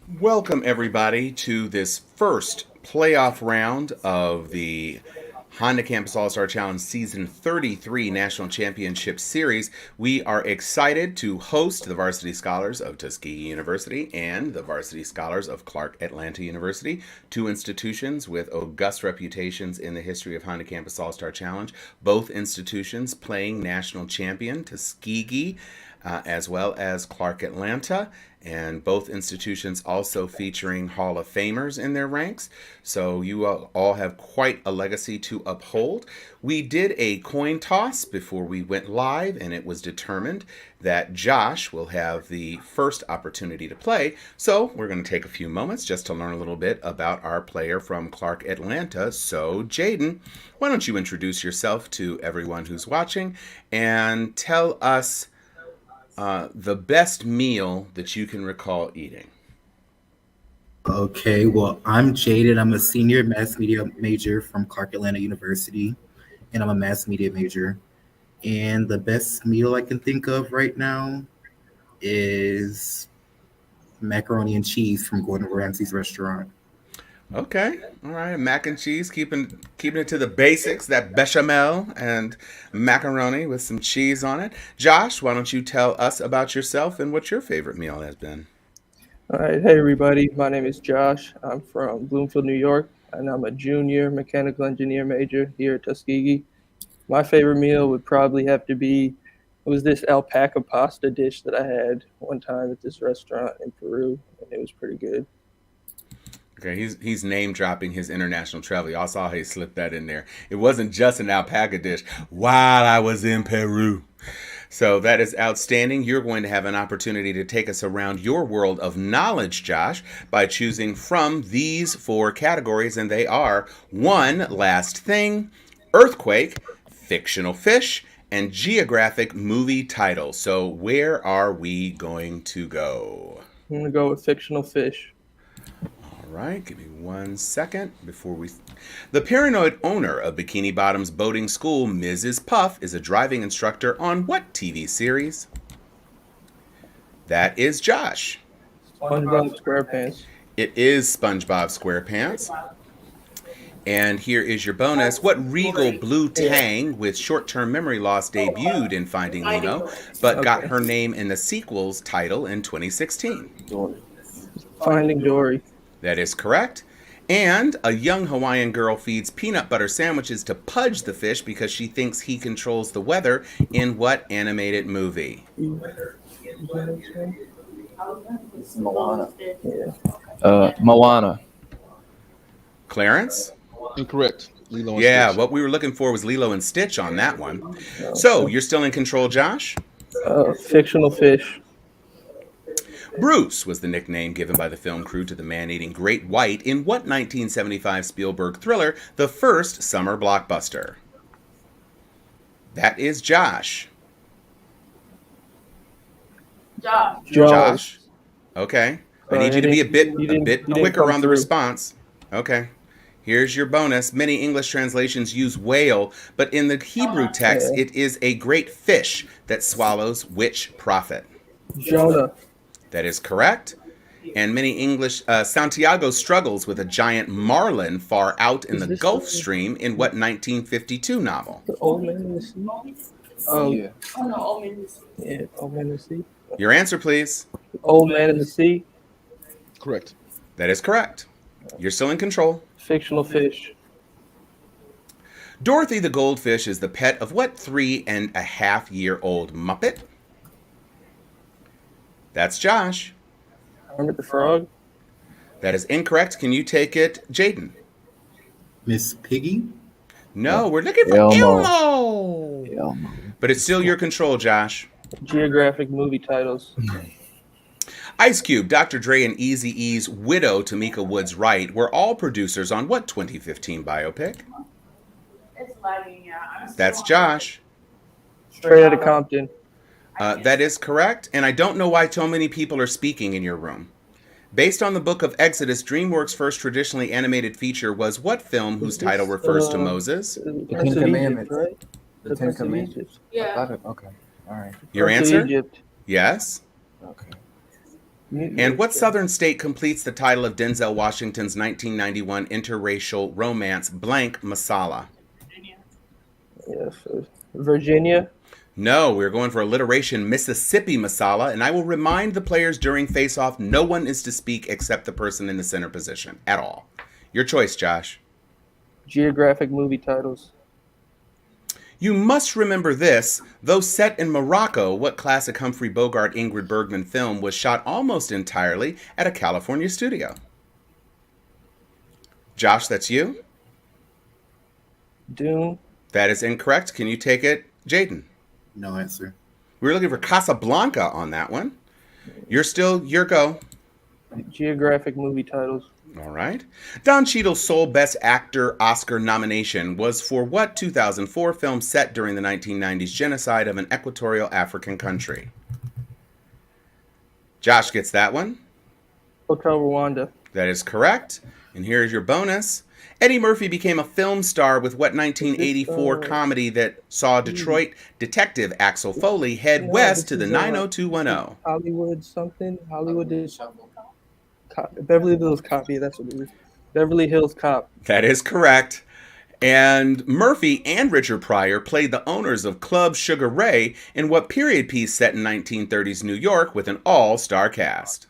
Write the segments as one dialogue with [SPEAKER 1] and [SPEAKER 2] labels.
[SPEAKER 1] Welcome, everybody, to this first playoff round of the Honda Campus All Star Challenge Season 33 National Championship Series. We are excited to host the Varsity Scholars of Tuskegee University and the Varsity Scholars of Clark Atlanta University, two institutions with august reputations in the history of Honda Campus All Star Challenge. Both institutions playing national champion Tuskegee, as well as Clark Atlanta, and both institutions also featuring Hall of Famers in their ranks. So you all have quite a legacy to uphold. We did a coin toss before we went live, and it was determined that Josh will have the first opportunity to play. So we're going to take a few moments just to learn a little bit about our player from Clark Atlanta. So Jaden, why don't you introduce yourself to everyone who's watching and tell us the best meal that you can recall eating.
[SPEAKER 2] Okay, well, I'm Jaded. I'm a senior mass media major from Clark Atlanta University, and I'm a mass media major. And the best meal I can think of right now is macaroni and cheese from Gordon Ramsay's restaurant.
[SPEAKER 1] Okay, all right. Mac and cheese, keeping it to the basics. That bechamel and macaroni with some cheese on it. Josh, why don't you tell us about yourself and what your favorite meal has been?
[SPEAKER 3] All right, hey everybody. My name is Josh. I'm from Bloomfield, New York, and I'm a junior mechanical engineer major here at Tuskegee. My favorite meal would probably have to be it was this alpaca pasta dish that I had one time at this restaurant in Peru, and it was pretty good.
[SPEAKER 1] Okay, he's name dropping his international travel. Y'all saw how he slipped that in there. It wasn't just an alpaca dish. While I was in Peru. So that is outstanding. You're going to have an opportunity to take us around your world of knowledge, Josh, by choosing from these four categories, and they are one last thing, earthquake, fictional fish, and geographic movie title. So where are we going to go?
[SPEAKER 3] I'm gonna go with fictional fish.
[SPEAKER 1] All right, give me 1 second before we. The paranoid owner of Bikini Bottom's boating school, Mrs. Puff, is a driving instructor on what TV series? That is Josh.
[SPEAKER 3] SpongeBob SquarePants.
[SPEAKER 1] It is SpongeBob SquarePants. And here is your bonus. What regal blue tang with short term memory loss debuted in Finding Nemo, but got her name in the sequel's title in 2016?
[SPEAKER 3] Finding Dory.
[SPEAKER 1] That is correct. And a young Hawaiian girl feeds peanut butter sandwiches to Pudge the fish because she thinks he controls the weather in what animated movie?
[SPEAKER 4] It's Moana.
[SPEAKER 5] Moana.
[SPEAKER 1] Clarence?
[SPEAKER 4] Incorrect. Lilo and
[SPEAKER 1] Yeah,
[SPEAKER 4] Stitch.
[SPEAKER 1] what we were looking for was Lilo and Stitch on that one. So, you're still in control, Josh?
[SPEAKER 3] Fictional fish.
[SPEAKER 1] Bruce was the nickname given by the film crew to the man-eating great white in what 1975 Spielberg thriller, the first summer blockbuster? That is Josh.
[SPEAKER 3] Jaws.
[SPEAKER 1] Josh. Okay. I need you to be a bit
[SPEAKER 3] you didn't
[SPEAKER 1] quicker
[SPEAKER 3] come
[SPEAKER 1] on the
[SPEAKER 3] through.
[SPEAKER 1] response. Okay. Here's your bonus. Many English translations use whale, but in the Hebrew text, it is a great fish that swallows which prophet?
[SPEAKER 3] Jonah.
[SPEAKER 1] That is correct. And many English, Santiago struggles with a giant marlin far out in the Gulf Stream in what 1952 novel?
[SPEAKER 3] The Old Man in the Sea. Oh,
[SPEAKER 5] Yeah.
[SPEAKER 3] yeah, Old Man in the Sea.
[SPEAKER 1] Your answer, please.
[SPEAKER 3] Old Man in the Sea.
[SPEAKER 4] Correct.
[SPEAKER 1] That is correct. You're still in control.
[SPEAKER 3] Fictional fish.
[SPEAKER 1] Dorothy the goldfish is the pet of what 3.5-year-old Muppet? That's Josh.
[SPEAKER 3] Kermit the Frog.
[SPEAKER 1] That is incorrect. Can you take it, Jaden?
[SPEAKER 2] Miss Piggy?
[SPEAKER 1] No, we're looking for
[SPEAKER 5] Elmo.
[SPEAKER 1] Elmo. But it's still your control, Josh.
[SPEAKER 3] Geographic movie titles.
[SPEAKER 1] Ice Cube, Dr. Dre, and Eazy-E's widow, Tamika Woods Wright, were all producers on what 2015 biopic? That's Josh.
[SPEAKER 3] Straight Outta Compton.
[SPEAKER 1] That is correct, and I don't know why so many people are speaking in your room. Based on the book of Exodus, DreamWorks' first traditionally animated feature was what film whose title refers to Moses?
[SPEAKER 3] The
[SPEAKER 5] Ten Commandments.
[SPEAKER 3] right?
[SPEAKER 5] The Ten Commandments.
[SPEAKER 6] Yeah.
[SPEAKER 5] Okay. All right.
[SPEAKER 1] Your
[SPEAKER 3] Prince of
[SPEAKER 1] answer?
[SPEAKER 3] Egypt.
[SPEAKER 1] Yes.
[SPEAKER 5] Okay.
[SPEAKER 1] And what Southern state completes the title of Denzel Washington's 1991 interracial romance Blank Masala?
[SPEAKER 3] Yes, Virginia.
[SPEAKER 1] No, we're going for alliteration Mississippi Masala, and I will remind the players during face-off, no one is to speak except the person in the center position at all. Your choice, Josh.
[SPEAKER 3] Geographic movie titles.
[SPEAKER 1] You must remember this, though set in Morocco, what classic Humphrey Bogart Ingrid Bergman film was shot almost entirely at a California studio? Josh, that's you?
[SPEAKER 3] Dune.
[SPEAKER 1] That is incorrect. Can you take it, Jaden?
[SPEAKER 2] No answer.
[SPEAKER 1] We were looking for Casablanca on that one. You're still, your go.
[SPEAKER 3] Geographic movie titles.
[SPEAKER 1] All right. Don Cheadle's sole Best Actor Oscar nomination was for what 2004 film set during the 1990s genocide of an equatorial African country? Josh gets that one.
[SPEAKER 3] Hotel Rwanda.
[SPEAKER 1] That is correct. And here's your bonus. Eddie Murphy became a film star with what 1984 comedy that saw Detroit detective Axel Foley head west to the 90210?
[SPEAKER 3] Hollywood something. Hollywood is Beverly Hills Cop. Yeah, that's what it is. Beverly Hills Cop.
[SPEAKER 1] That is correct. And Murphy and Richard Pryor played the owners of Club Sugar Ray in what period piece set in 1930s New York with an all-star cast?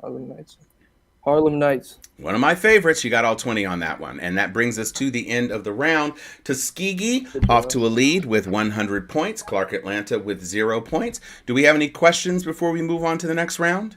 [SPEAKER 3] Harlem Nights. Harlem Nights.
[SPEAKER 1] One of my favorites. You got all 20 on that one. And that brings us to the end of the round. Tuskegee off to a lead with 100 points. Clark Atlanta with 0 points. Do we have any questions before we move on to the next round?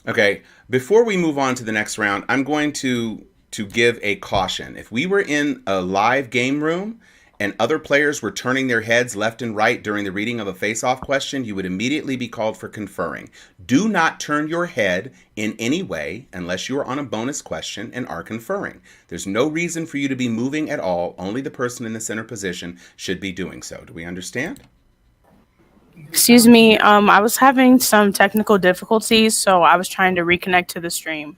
[SPEAKER 1] Okay, before we move on to the next round, I'm going to give a caution. If we were in a live game room and other players were turning their heads left and right during the reading of a face-off question, you would immediately be called for conferring. Do not turn your head in any way unless you are on a bonus question and are conferring. There's no reason for you to be moving at all. Only the person in the center position should be doing so. Do we understand?
[SPEAKER 6] Excuse me, I was having some technical difficulties, so I was trying to reconnect to the stream.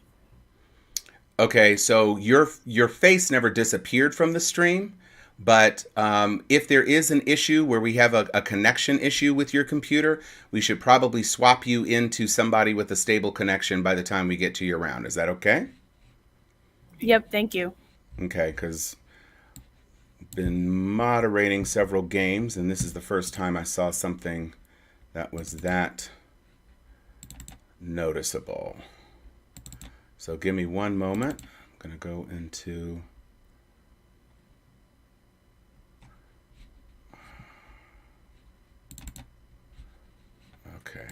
[SPEAKER 1] Okay, so your face never disappeared from the stream, but if there is an issue where we have a connection issue with your computer, we should probably swap you into somebody with a stable connection by the time we get to your round. Is that okay?
[SPEAKER 6] Yep, thank you.
[SPEAKER 1] Okay, because I've been moderating several games, and this is the first time I saw something that was that noticeable. So give me one moment. I'm going to go into... Okay.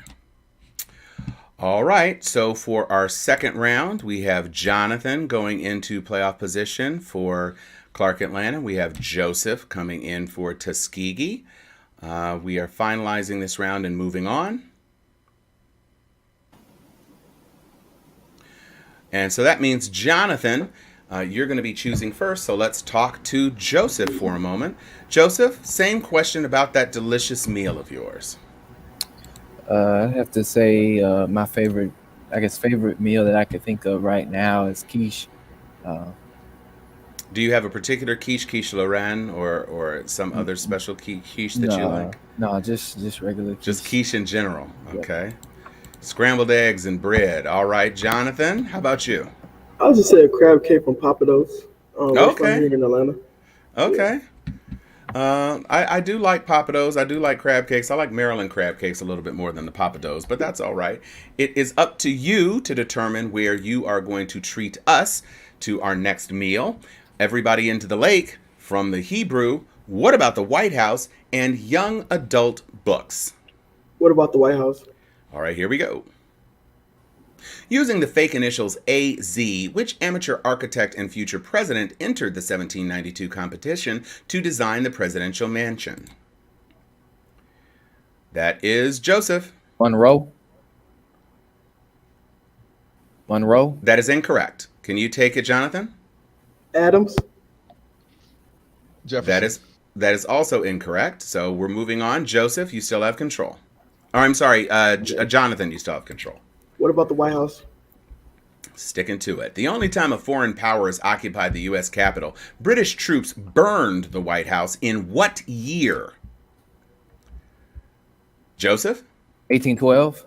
[SPEAKER 1] All right, so for our second round, we have Jonathan going into playoff position for Clark Atlanta. We have Joseph coming in for Tuskegee. We are finalizing this round and moving on. And so that means, Jonathan, you're going to be choosing first. So let's talk to Joseph for a moment. Joseph, same question about that delicious meal of yours.
[SPEAKER 5] I have to say my favorite meal that I could think of right now is quiche.
[SPEAKER 1] Do you have a particular quiche Lorraine, or some other special quiche that you like?
[SPEAKER 5] No, just regular quiche.
[SPEAKER 1] Just quiche in general. Okay. Yep. Scrambled eggs and bread. All right, Jonathan, how about you?
[SPEAKER 7] I'll just say a crab cake from Papados.
[SPEAKER 1] Okay.
[SPEAKER 7] Here in Atlanta.
[SPEAKER 1] Okay. I do like Papados. I do like crab cakes. I like Maryland crab cakes a little bit more than the Papados, but that's all right. It is up to you to determine where you are going to treat us to our next meal. Everybody into the lake, from the Hebrew, What About the White House, and young adult books.
[SPEAKER 7] What About the White House?
[SPEAKER 1] All right, here we go. Using the fake initials AZ, which amateur architect and future president entered the 1792 competition to design the presidential mansion? That is Joseph.
[SPEAKER 5] Monroe. Monroe.
[SPEAKER 1] That is incorrect. Can you take it, Jonathan?
[SPEAKER 7] Adams.
[SPEAKER 4] Jefferson.
[SPEAKER 1] That is also incorrect. So we're moving on. Joseph, you still have control. Or I'm sorry, Jonathan, you still have control.
[SPEAKER 7] What about the White House?
[SPEAKER 1] Sticking to it. The only time a foreign power has occupied the U.S. Capitol, British troops burned the White House in what year? Joseph?
[SPEAKER 5] 1812.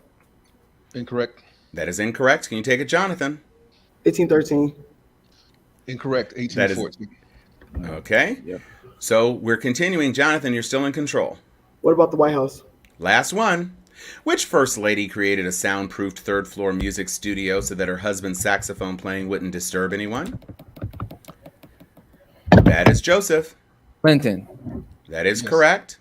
[SPEAKER 4] Incorrect.
[SPEAKER 1] That is incorrect. Can you take it, Jonathan?
[SPEAKER 7] 1813.
[SPEAKER 4] Incorrect.
[SPEAKER 1] That is
[SPEAKER 4] 1814.
[SPEAKER 1] okay.
[SPEAKER 5] Yep.
[SPEAKER 1] So we're continuing. Jonathan, you're still in control.
[SPEAKER 7] What about the White House?
[SPEAKER 1] Last one. Which first lady created a soundproofed third floor music studio so that her husband's saxophone playing wouldn't disturb anyone? That is Joseph.
[SPEAKER 5] Clinton.
[SPEAKER 1] That is
[SPEAKER 4] Yes.
[SPEAKER 1] correct.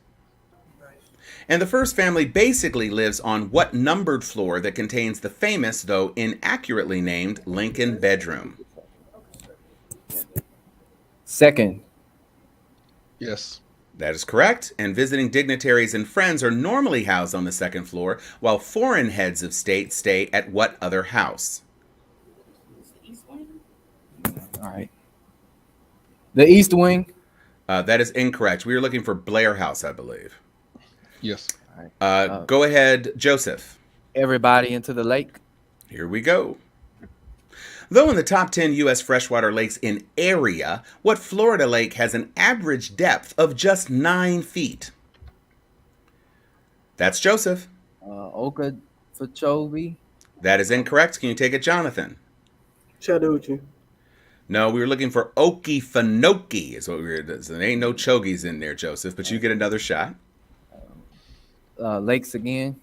[SPEAKER 1] And the first family basically lives on what numbered floor that contains the famous, though inaccurately named, Lincoln bedroom?
[SPEAKER 5] Second.
[SPEAKER 4] Yes.
[SPEAKER 1] That is correct. And visiting dignitaries and friends are normally housed on the second floor, while foreign heads of state stay at what other house?
[SPEAKER 5] All right. The East Wing.
[SPEAKER 1] That is incorrect. We were looking for Blair House, I believe.
[SPEAKER 4] Yes.
[SPEAKER 1] Go ahead, Joseph.
[SPEAKER 5] Everybody into the lake.
[SPEAKER 1] Here we go. Though in the top 10 U.S. freshwater lakes in area, what Florida lake has an average depth of just 9 feet? That's Joseph.
[SPEAKER 5] Okeechobee.
[SPEAKER 1] That is incorrect. Can you take it, Jonathan?
[SPEAKER 7] Chattahoochee.
[SPEAKER 1] No, we were looking for Okefenokee is what we were. There ain't no chogies in there, Joseph, but you get another shot.
[SPEAKER 5] Lakes again.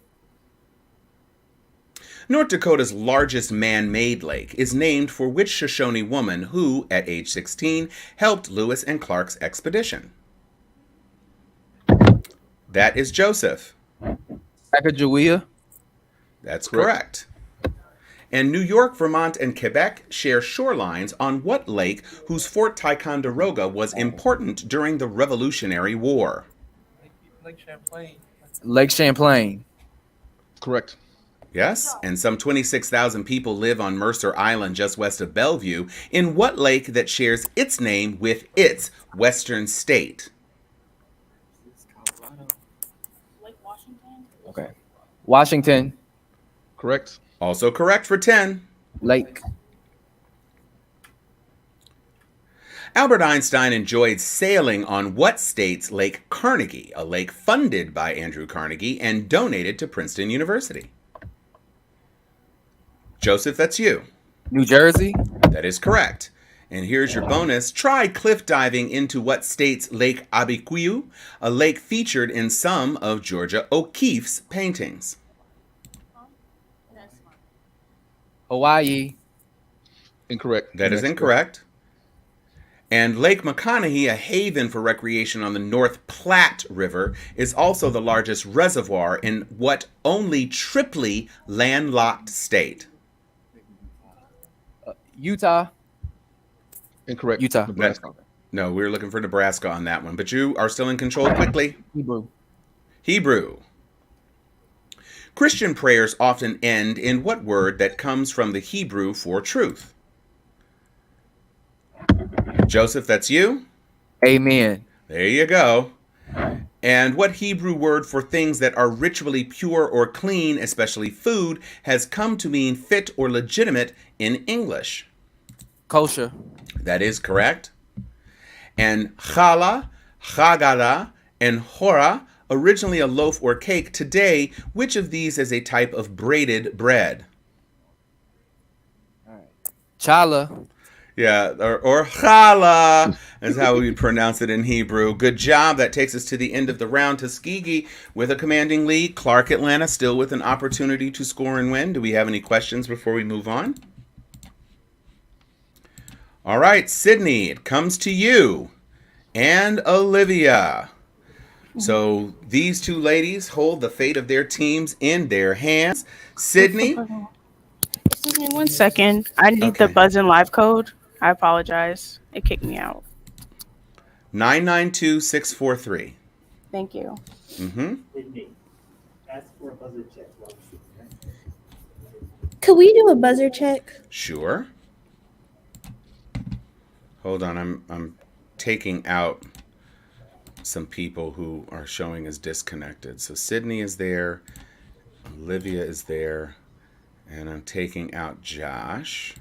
[SPEAKER 1] North Dakota's largest man-made lake is named for which Shoshone woman who, at age 16, helped Lewis and Clark's expedition? That is Joseph.
[SPEAKER 5] Sacagawea.
[SPEAKER 1] That's
[SPEAKER 4] Correct.
[SPEAKER 1] correct. And New York, Vermont, and Quebec share shorelines on what lake whose Fort Ticonderoga was important during the Revolutionary War?
[SPEAKER 5] Lake Champlain.
[SPEAKER 4] Correct.
[SPEAKER 1] Yes, and some 26,000 people live on Mercer Island just west of Bellevue. In what lake that shares its name with its western state?
[SPEAKER 5] Okay. Washington.
[SPEAKER 4] Correct.
[SPEAKER 1] Also correct for 10.
[SPEAKER 5] Lake.
[SPEAKER 1] Albert Einstein enjoyed sailing on what state's Lake Carnegie, a lake funded by Andrew Carnegie and donated to Princeton University? Joseph, that's you.
[SPEAKER 5] New Jersey.
[SPEAKER 1] That is correct. And here's your bonus. Try cliff diving into what state's Lake Abiquiu, a lake featured in some of Georgia O'Keeffe's paintings.
[SPEAKER 5] Hawaii.
[SPEAKER 4] Incorrect.
[SPEAKER 1] That is
[SPEAKER 4] Next.
[SPEAKER 1] incorrect. And Lake McConaughey, a haven for recreation on the North Platte River, is also the largest reservoir in what only triply landlocked state?
[SPEAKER 5] Utah.
[SPEAKER 4] Incorrect.
[SPEAKER 5] Utah.
[SPEAKER 4] Nebraska.
[SPEAKER 1] No, we were looking for Nebraska on that one, but you are still in control quickly.
[SPEAKER 5] Hebrew.
[SPEAKER 1] Hebrew. Christian prayers often end in what word that comes from the Hebrew for truth? Joseph, that's you.
[SPEAKER 5] Amen.
[SPEAKER 1] There you go. And what Hebrew word for things that are ritually pure or clean, especially food, has come to mean fit or legitimate in English?
[SPEAKER 5] Kosher.
[SPEAKER 1] That is correct. And challah, chagada, and hora, originally a loaf or cake, today, which of these is a type of braided bread?
[SPEAKER 5] Challah.
[SPEAKER 1] Yeah, or challah is how we pronounce it in Hebrew. Good job. That takes us to the end of the round. Tuskegee with a commanding lead. Clark Atlanta still with an opportunity to score and win. Do we have any questions before we move on? All right, Sydney, it comes to you and Olivia. So these two ladies hold the fate of their teams in their hands. Sydney,
[SPEAKER 6] Excuse me 1 second. I need the
[SPEAKER 1] Okay.
[SPEAKER 6] buzz in live code. I apologize. It kicked me out.
[SPEAKER 1] 992643.
[SPEAKER 6] Thank you.
[SPEAKER 1] Mm-hmm.
[SPEAKER 8] Could we do a buzzer check?
[SPEAKER 1] Sure. Hold on, I'm taking out some people who are showing as disconnected. So Sydney is there, Olivia is there, and I'm taking out Josh.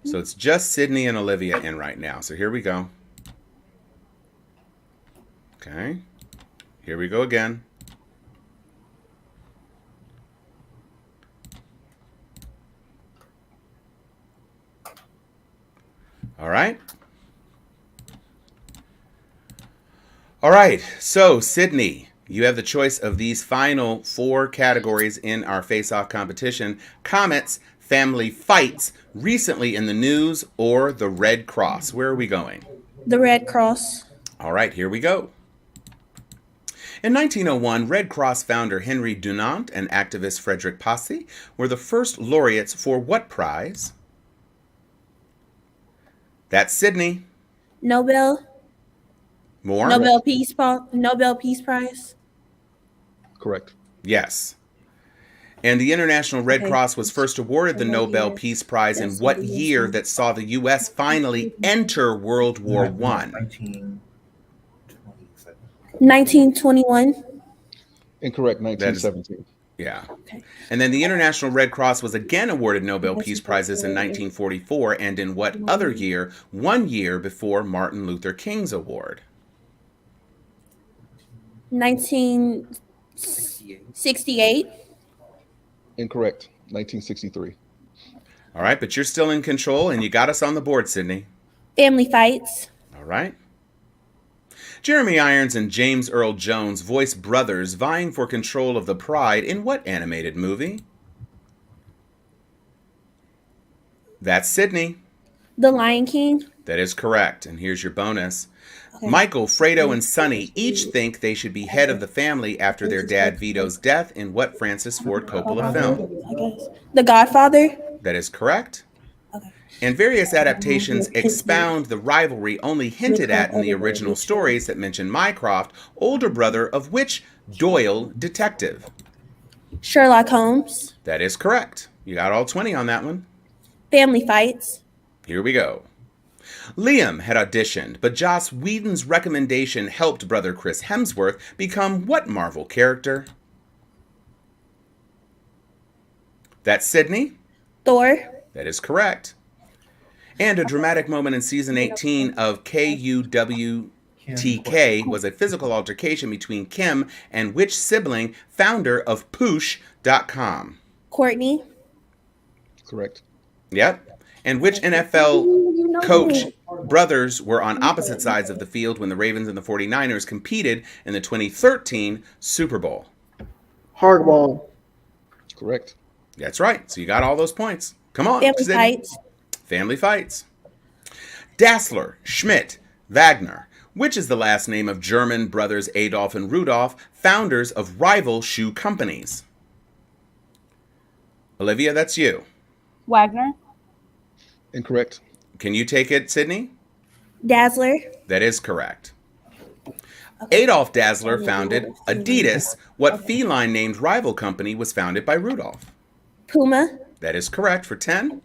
[SPEAKER 1] So it's just Sydney and Olivia in right now. So here we go. Okay. Here we go again. All right. All right. So, Sydney, you have the choice of these final 4 categories in our face-off competition: comets, family fights, recently in the news, or the Red Cross. Where are we going?
[SPEAKER 8] The Red Cross.
[SPEAKER 1] All right, here we go. In 1901, Red Cross founder Henry Dunant and activist Frederick Passy were the first laureates for what prize? That's Sydney.
[SPEAKER 8] Nobel.
[SPEAKER 1] More?
[SPEAKER 8] Nobel Peace Prize.
[SPEAKER 4] Correct.
[SPEAKER 1] Yes. And the International Red
[SPEAKER 8] Okay.
[SPEAKER 1] Cross was first awarded the
[SPEAKER 8] And what
[SPEAKER 1] Nobel
[SPEAKER 8] year?
[SPEAKER 1] Peace Prize in
[SPEAKER 8] That's
[SPEAKER 1] what
[SPEAKER 8] what it is
[SPEAKER 1] year
[SPEAKER 8] now.
[SPEAKER 1] that saw the U.S. finally enter World War I?
[SPEAKER 2] 1927.
[SPEAKER 8] 1921.
[SPEAKER 4] Incorrect. 1917.
[SPEAKER 1] Yeah.
[SPEAKER 8] Okay.
[SPEAKER 1] And then the International Red Cross was again awarded Nobel Peace Prizes in 1944, and in what other year? 1 year before Martin Luther King's award.
[SPEAKER 8] 1968.
[SPEAKER 4] Incorrect. 1963.
[SPEAKER 1] All right, but you're still in control, and you got us on the board, Sydney.
[SPEAKER 8] Family Fights.
[SPEAKER 1] All right. Jeremy Irons and James Earl Jones voice brothers vying for control of the Pride in what animated movie? That's Sydney.
[SPEAKER 8] The Lion King.
[SPEAKER 1] That is correct. And here's your bonus.
[SPEAKER 8] Okay.
[SPEAKER 1] Michael, Fredo, and Sonny each think they should be head of the family after their dad Vito's death in what Francis Ford Coppola film?
[SPEAKER 8] I guess. The Godfather.
[SPEAKER 1] That is correct.
[SPEAKER 8] Okay.
[SPEAKER 1] And various adaptations expound the rivalry only hinted at in the original stories that mention Mycroft, older brother of which Doyle detective?
[SPEAKER 8] Sherlock Holmes.
[SPEAKER 1] That is correct. You got all 20 on that one.
[SPEAKER 8] Family Fights.
[SPEAKER 1] Here we go. Liam had auditioned, but Joss Whedon's recommendation helped brother Chris Hemsworth become what Marvel character? That's Sydney.
[SPEAKER 8] Thor.
[SPEAKER 1] That is correct. And a dramatic moment in season 18 of KUWTK was a physical altercation between Kim and which sibling, founder of Poosh.com?
[SPEAKER 8] Courtney.
[SPEAKER 4] Correct.
[SPEAKER 1] Yep. And which NFL coach brothers were on opposite sides of the field when the Ravens and the 49ers competed in the 2013 Super Bowl?
[SPEAKER 7] Hardball.
[SPEAKER 4] Correct.
[SPEAKER 1] That's right. So you got all those points. Come on.
[SPEAKER 8] Family
[SPEAKER 1] Sydney.
[SPEAKER 8] Fights.
[SPEAKER 1] Family Fights. Dassler, Schmidt, Wagner. Which is the last name of German brothers Adolf and Rudolf, founders of rival shoe companies? Olivia, that's you.
[SPEAKER 6] Wagner.
[SPEAKER 4] Incorrect.
[SPEAKER 1] Can you take it, Sydney?
[SPEAKER 8] Dazzler.
[SPEAKER 1] That is correct. Adolf Dassler founded Adidas. What feline named rival company was founded by Rudolf?
[SPEAKER 8] Puma.
[SPEAKER 1] That is correct for 10.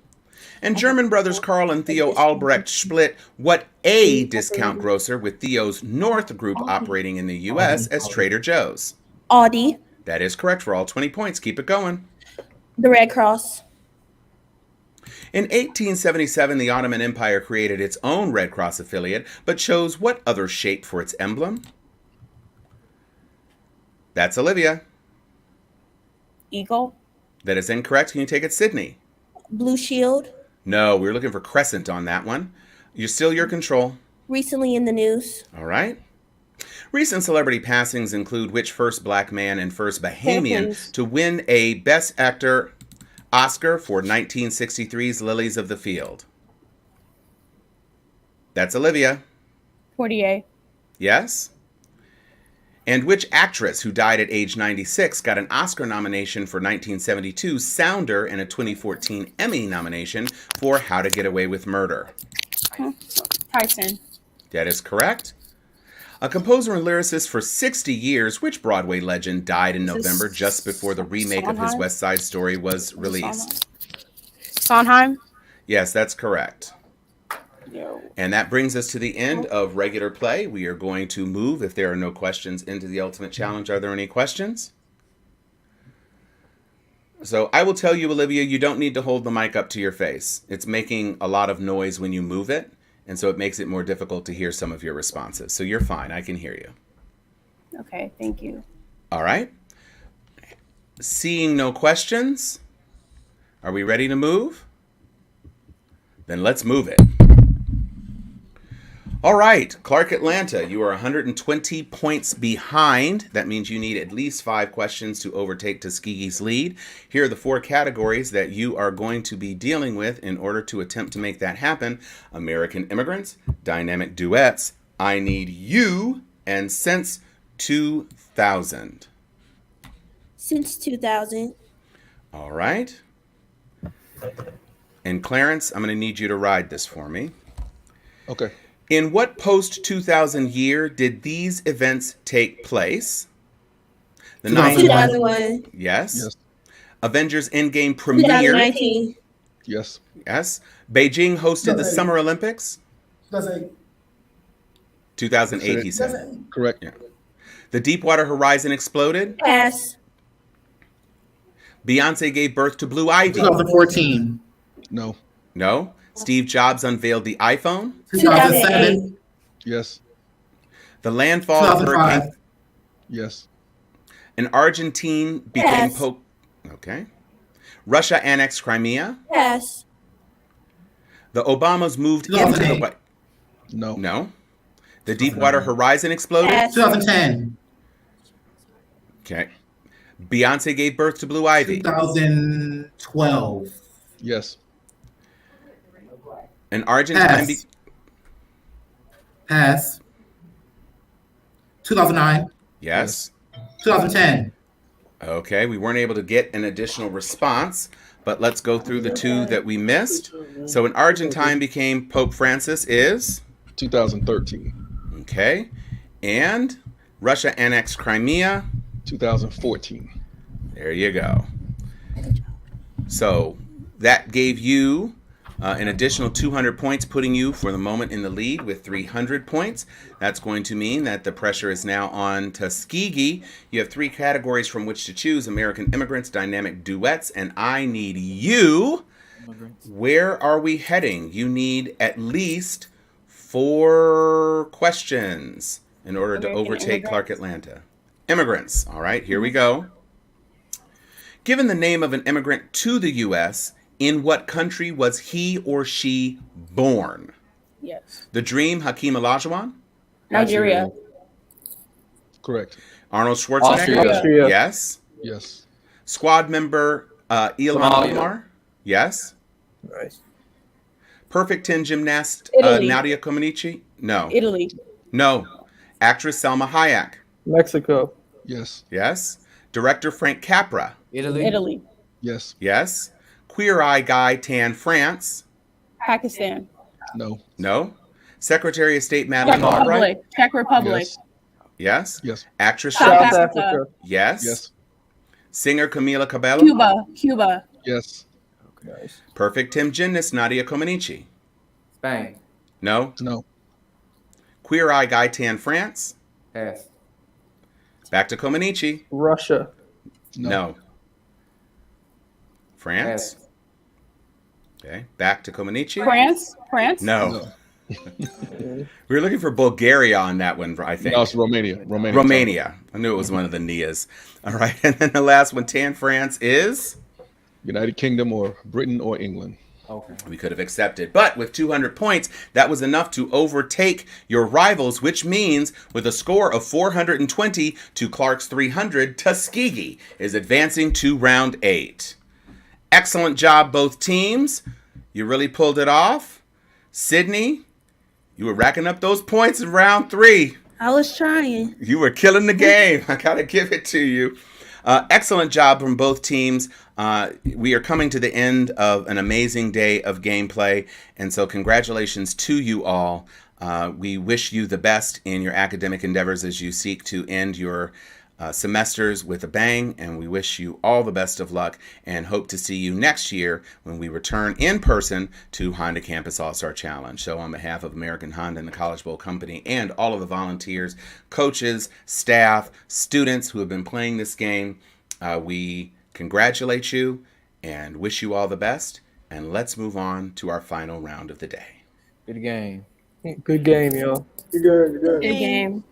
[SPEAKER 1] And German brothers Karl and Theo Albrecht split what a discount grocer with Theo's North Group operating in the U.S. as Trader Joe's?
[SPEAKER 8] Audi.
[SPEAKER 1] That is correct for all 20 points. Keep it going.
[SPEAKER 8] The Red Cross.
[SPEAKER 1] In 1877, the Ottoman Empire created its own Red Cross affiliate, but chose what other shape for its emblem? That's Olivia.
[SPEAKER 6] Eagle.
[SPEAKER 1] That is incorrect. Can you take it, Sydney?
[SPEAKER 8] Blue Shield.
[SPEAKER 1] No, we were looking for crescent on that one. You're still your control.
[SPEAKER 8] Recently in the news.
[SPEAKER 1] All right. Recent celebrity passings include which first black man and first Bahamian
[SPEAKER 8] Philippines.
[SPEAKER 1] to win a Best Actor Oscar for 1963's Lilies of the Field? That's Olivia.
[SPEAKER 6] Portier.
[SPEAKER 1] Yes? And which actress who died at age 96 got an Oscar nomination for 1972's Sounder and a 2014 Emmy nomination for How to Get Away with Murder?
[SPEAKER 6] Tyson.
[SPEAKER 1] That is correct. A composer and lyricist for 60 years, which Broadway legend died in November just before the remake of his
[SPEAKER 6] Sondheim?
[SPEAKER 1] West Side Story was released?
[SPEAKER 6] Sondheim.
[SPEAKER 1] Yes, that's correct.
[SPEAKER 6] Yo.
[SPEAKER 1] And that brings us to the end of regular play. We are going to move, if there are no questions, into the Ultimate Challenge. Are there any questions? So I will tell you, Olivia, you don't need to hold the mic up to your face. It's making a lot of noise when you move it, and so it makes it more difficult to hear some of your responses. So you're fine. I can hear you.
[SPEAKER 6] Okay, thank you.
[SPEAKER 1] All right. Seeing no questions, are we ready to move? Then let's move it. All right, Clark Atlanta, you are 120 points behind. That means you need at least 5 questions to overtake Tuskegee's lead. Here are the 4 categories that you are going to be dealing with in order to attempt to make that happen. American Immigrants, Dynamic Duets, I Need You, and Since 2000.
[SPEAKER 8] Since 2000.
[SPEAKER 1] All right. And Clarence, I'm going to need you to ride this for me.
[SPEAKER 4] Okay.
[SPEAKER 1] In what post-2000 year did these events take place? The
[SPEAKER 8] 2001.
[SPEAKER 1] Yes.
[SPEAKER 4] Yes.
[SPEAKER 1] Avengers Endgame premiere.
[SPEAKER 8] 2019.
[SPEAKER 4] Yes.
[SPEAKER 1] Yes. Beijing hosted the Summer Olympics.
[SPEAKER 7] 2008.
[SPEAKER 1] 2008, he said.
[SPEAKER 4] Correct.
[SPEAKER 1] Yeah. The Deepwater Horizon exploded.
[SPEAKER 8] Pass.
[SPEAKER 1] Beyonce gave birth to Blue Ivy.
[SPEAKER 2] 2014.
[SPEAKER 4] No.
[SPEAKER 1] No. Steve Jobs unveiled the iPhone.
[SPEAKER 2] 2007.
[SPEAKER 4] Yes.
[SPEAKER 1] The landfall of
[SPEAKER 2] 2005.
[SPEAKER 1] Hurricane.
[SPEAKER 4] Yes.
[SPEAKER 1] An Argentine became
[SPEAKER 8] Yes.
[SPEAKER 1] Pope. Okay. Russia annexed Crimea.
[SPEAKER 8] Pass.
[SPEAKER 1] The Obamas moved into the
[SPEAKER 2] 2008.
[SPEAKER 1] White.
[SPEAKER 4] No.
[SPEAKER 1] No. The Deepwater Horizon exploded.
[SPEAKER 8] Pass.
[SPEAKER 2] 2010.
[SPEAKER 1] Okay. Beyonce gave birth to Blue Ivy.
[SPEAKER 2] 2012.
[SPEAKER 4] Yes.
[SPEAKER 1] An Argentine.
[SPEAKER 2] Pass. Pass. 2009.
[SPEAKER 1] Yes.
[SPEAKER 2] 2010.
[SPEAKER 1] Okay. We weren't able to get an additional response, but let's go through the 2 that we missed. So, an Argentine became Pope Francis is.
[SPEAKER 4] 2013.
[SPEAKER 1] Okay. And Russia annexed Crimea.
[SPEAKER 4] 2014.
[SPEAKER 1] There you go. So that gave you an additional 200 points, putting you for the moment in the lead with 300 points. That's going to mean that the pressure is now on Tuskegee. You have 3 categories from which to choose: American Immigrants, Dynamic Duets, and I Need You. Where are we heading? You need at least 4 questions in order to
[SPEAKER 6] American
[SPEAKER 1] overtake
[SPEAKER 6] Immigrants.
[SPEAKER 1] Clark Atlanta. Immigrants. All right, here we go. Given the name of an immigrant to the U.S., in what country was he or she born?
[SPEAKER 6] Yes.
[SPEAKER 1] The Dream, Hakeem Olajuwon.
[SPEAKER 6] Nigeria.
[SPEAKER 4] Correct.
[SPEAKER 1] Arnold Schwarzenegger.
[SPEAKER 3] Austria.
[SPEAKER 1] Yes.
[SPEAKER 4] Yes.
[SPEAKER 1] Squad member Ilhan
[SPEAKER 5] Somalia.
[SPEAKER 1] Omar. Yes.
[SPEAKER 3] Nice.
[SPEAKER 1] Perfect 10 gymnast
[SPEAKER 6] Italy.
[SPEAKER 1] Nadia Comaneci. No.
[SPEAKER 6] Italy.
[SPEAKER 1] No. Actress Selma Hayek.
[SPEAKER 3] Mexico.
[SPEAKER 4] Yes.
[SPEAKER 1] Yes. Director Frank Capra.
[SPEAKER 5] Italy.
[SPEAKER 6] Italy.
[SPEAKER 4] Yes.
[SPEAKER 1] Yes. Queer Eye Guy Tan France.
[SPEAKER 6] Pakistan.
[SPEAKER 4] No.
[SPEAKER 1] No. Secretary of State
[SPEAKER 6] Czech
[SPEAKER 1] Madeleine Albright.
[SPEAKER 6] Republic. Czech Republic.
[SPEAKER 4] Yes.
[SPEAKER 1] Yes.
[SPEAKER 4] Yes.
[SPEAKER 1] Actress
[SPEAKER 6] South
[SPEAKER 1] Shirley.
[SPEAKER 3] South
[SPEAKER 6] Africa.
[SPEAKER 3] Africa.
[SPEAKER 1] Yes.
[SPEAKER 4] Yes.
[SPEAKER 1] Singer Camila Cabello.
[SPEAKER 6] Cuba. Cuba.
[SPEAKER 4] Yes.
[SPEAKER 3] Nice.
[SPEAKER 1] Perfect 10 gymnast Nadia Comaneci.
[SPEAKER 5] Spain.
[SPEAKER 1] No.
[SPEAKER 4] No.
[SPEAKER 1] Queer Eye Guy Tan France.
[SPEAKER 5] Pass.
[SPEAKER 1] Back to Comaneci.
[SPEAKER 3] Russia.
[SPEAKER 1] No. France.
[SPEAKER 5] Pass.
[SPEAKER 1] Okay. Back to Comaneci.
[SPEAKER 6] France. France.
[SPEAKER 1] No. We were looking for Bulgaria on that one, I think.
[SPEAKER 4] No, it's Romania. Romania.
[SPEAKER 1] Romania. I knew it was one of the Nias. All right. And then the last one, Tan France, is.
[SPEAKER 4] United Kingdom or Britain or England.
[SPEAKER 5] Okay.
[SPEAKER 1] We could have accepted. But with 200 points, that was enough to overtake your rivals, which means with a score of 420 to Clark's 300, Tuskegee is advancing to round 8. Excellent job, both teams. You really pulled it off. Sydney, you were racking up those points in round 3.
[SPEAKER 8] I was trying.
[SPEAKER 1] You were killing the game. I got to give it to you. Excellent job from both teams. We are coming to the end of an amazing day of gameplay, and so congratulations to you all. We wish you the best in your academic endeavors as you seek to end your semesters with a bang, and we wish you all the best of luck and hope to see you next year when we return in person to Honda Campus All-Star Challenge. So on behalf of American Honda and the College Bowl Company and all of the volunteers, coaches, staff, students who have been playing this game, we congratulate you and wish you all the best. And let's move on to our final round of the day.
[SPEAKER 5] Good game.
[SPEAKER 3] Good game, y'all.
[SPEAKER 7] You're good. You're good.
[SPEAKER 6] Good game.